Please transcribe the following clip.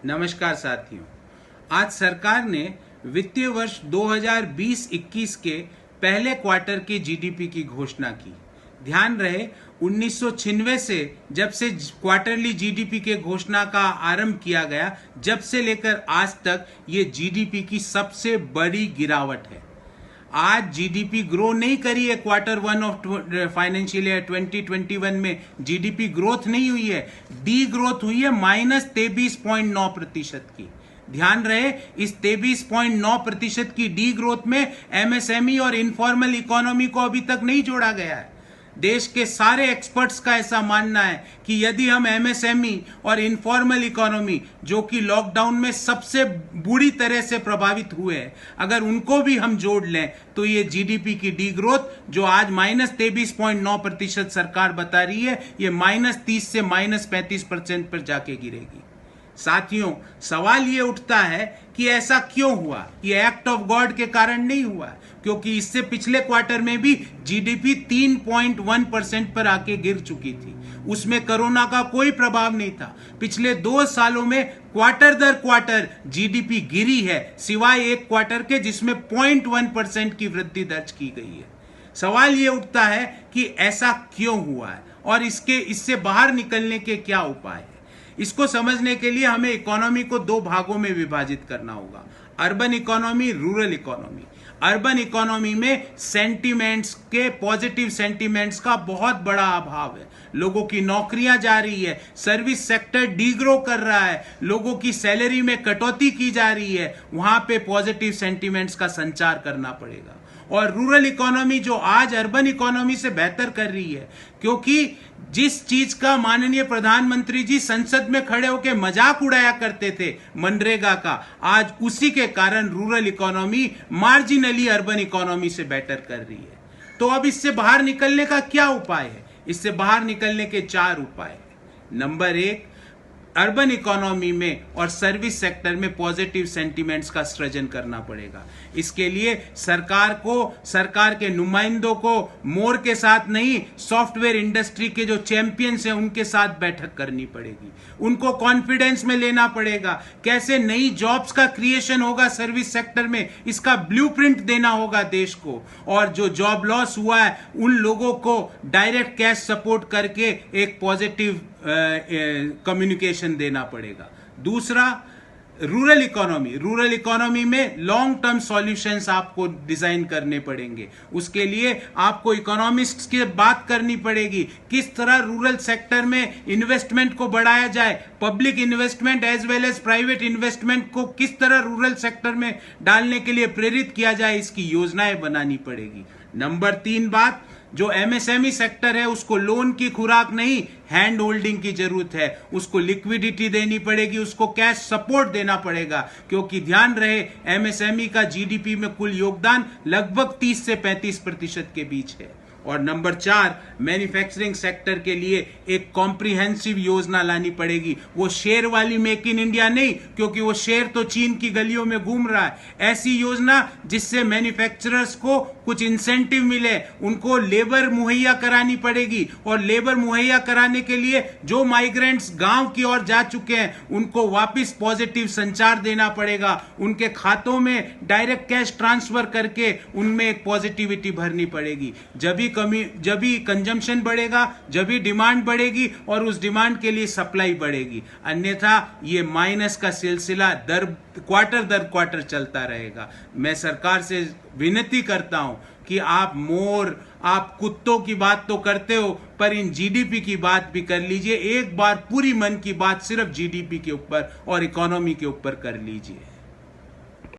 नमस्कार साथियों, आज सरकार ने वित्तीय वर्ष 2020-21 के पहले क्वार्टर के जीडीपी की घोषणा की। ध्यान रहे 1996 से जब से क्वार्टरली जीडीपी के घोषणा का आरंभ किया गया, जब से लेकर आज तक ये जीडीपी की सबसे बड़ी गिरावट है। आज जीडीपी ग्रो नहीं करी है। Quarter one of financial year 2021 में जीडीपी ग्रोथ नहीं हुई है, डी ग्रोथ हुई है -23.9% की। ध्यान रहे, इस 23.9% की डी ग्रोथ में एमएसएमई और इनफॉर्मल इकोनॉमी को अभी तक नहीं जोड़ा गया है। देश के सारे एक्सपर्ट्स का ऐसा मानना है कि यदि हम एमएसएमई और इनफॉर्मल इकोनॉमी, जो कि लॉकडाउन में सबसे बुरी तरह से प्रभावित हुए हैं, अगर उनको भी हम जोड़ लें तो ये जीडीपी की डी ग्रोथ, जो आज -23.9% सरकार बता रही है, ये -30 से -35% पर जाके गिरेगी। साथियों, सवाल ये उठता है कि ऐसा क्यों हुआ? ये एक्ट ऑफ गॉड के कारण नहीं हुआ, क्योंकि इससे पिछले क्वार्टर में भी जीडीपी 3.1% पर आके गिर चुकी थी। उसमें कोरोना का कोई प्रभाव नहीं था। पिछले 2 सालों में क्वार्टर दर क्वार्टर जीडीपी गिरी है, सिवाय एक क्वार्टर के जिसमें 0.1% की वृद्धि दर्ज की गई है। सवाल ये उठता है कि ऐसा क्यों हुआ है और इससे बाहर निकलने के क्या उपाय है। इसको समझने के लिए हमें इकोनॉमी को 2 भागों में विभाजित करना होगा, urban economy, rural economy. Urban economy में सेंटीमेंट्स के, पॉजिटिव सेंटीमेंट्स का बहुत बड़ा अभाव है। लोगों की नौकरियां जा रही है, सर्विस सेक्टर डीग्रो कर रहा है, लोगों की सैलरी में कटौती की जा रही है। वहां पे पॉजिटिव सेंटीमेंट्स का संचार करना पड़ेगा। और रूरल इकोनॉमी जो आज अर्बन इकोनॉमी से बेहतर कर रही है, क्योंकि जिस चीज का माननीय प्रधानमंत्री जी संसद में खड़े होकर मजाक उड़ाया करते थे, मनरेगा का, आज उसी के कारण rural economy marginally urban economy से बेटर कर रही है। तो अब इससे बाहर निकलने का क्या उपाय है? इससे बाहर निकलने के 4 उपाय हैं। नंबर 1, अर्बन इकोनॉमी में और सर्विस सेक्टर में पॉजिटिव सेंटीमेंट्स का सृजन करना पड़ेगा। इसके लिए सरकार को, सरकार के नुमाइंदों को मोर के साथ नहीं, सॉफ्टवेयर इंडस्ट्री के जो चैंपियंस हैं उनके साथ बैठक करनी पड़ेगी। उनको कॉन्फिडेंस में लेना पड़ेगा। कैसे नई जॉब्स का क्रिएशन होगा सर्विस सेक्टर में, इसका ब्लूप्रिंट देना होगा देश को। और जो जॉब लॉस हुआ है उन लोगों को डायरेक्ट कैश सपोर्ट करके एक पॉजिटिव कम्युनिकेशन देना पड़ेगा। दूसरा, रूरल इकोनॉमी में लॉन्ग टर्म सॉल्यूशंस आपको डिजाइन करने पड़ेंगे। उसके लिए आपको इकोनॉमिस्ट्स की बात करनी पड़ेगी, किस तरह रूरल सेक्टर में इन्वेस्टमेंट को बढ़ाया जाए, public investment as well as private investment को किस तरह रूरल सेक्टर में डालने के लिए प्रेरित किया जाए, इसकी योजनाएं बनानी पड़ेगी। नंबर 3 बात, जो एमएसएमई सेक्टर है उसको लोन की खुराक नहीं, हैंड होल्डिंग की जरूरत है। उसको लिक्विडिटी देनी पड़ेगी, उसको कैश सपोर्ट देना पड़ेगा, क्योंकि ध्यान रहे एमएसएमई का जीडीपी में कुल योगदान लगभग 30 से 35% के बीच है। और नंबर 4, मैन्युफैक्चरिंग सेक्टर के लिए एक कॉम्प्रिहेंसिव योजना लानी पड़ेगी। वो शेर वाली मेक इन इंडिया नहीं, क्योंकि वो शेर तो चीन की गलियों में घूम रहा है। ऐसी योजना जिससे मैन्युफैक्चरर्स को कुछ इंसेंटिव मिले, उनको लेबर मुहैया करानी पड़ेगी। और लेबर मुहैया कराने के लिए जो माइग्रेंट्स गांव की ओर जा चुके हैं उनको वापस पॉजिटिव संचार देना पड़ेगा। उनके खातों में डायरेक्ट कैश ट्रांसफर करके उनमें एक पॉजिटिविटी भरनी पड़ेगी। जब भी कंजम्पशन बढ़ेगा, जब भी डिमांड बढ़ेगी और उस डिमांड के लिए सप्लाई बढ़ेगी। अन्यथा ये माइनस का सिलसिला क्वार्टर दर क्वार्टर चलता रहेगा। मैं सरकार से विनती करता हूं कि आप कुत्तों की बात तो करते हो, पर इन जीडीपी की बात भी कर लीजिए। एक बार पूरी मन की बात सिर्फ जीडीपी के ऊपर और इकोनॉमी के ऊपर कर लीजिए।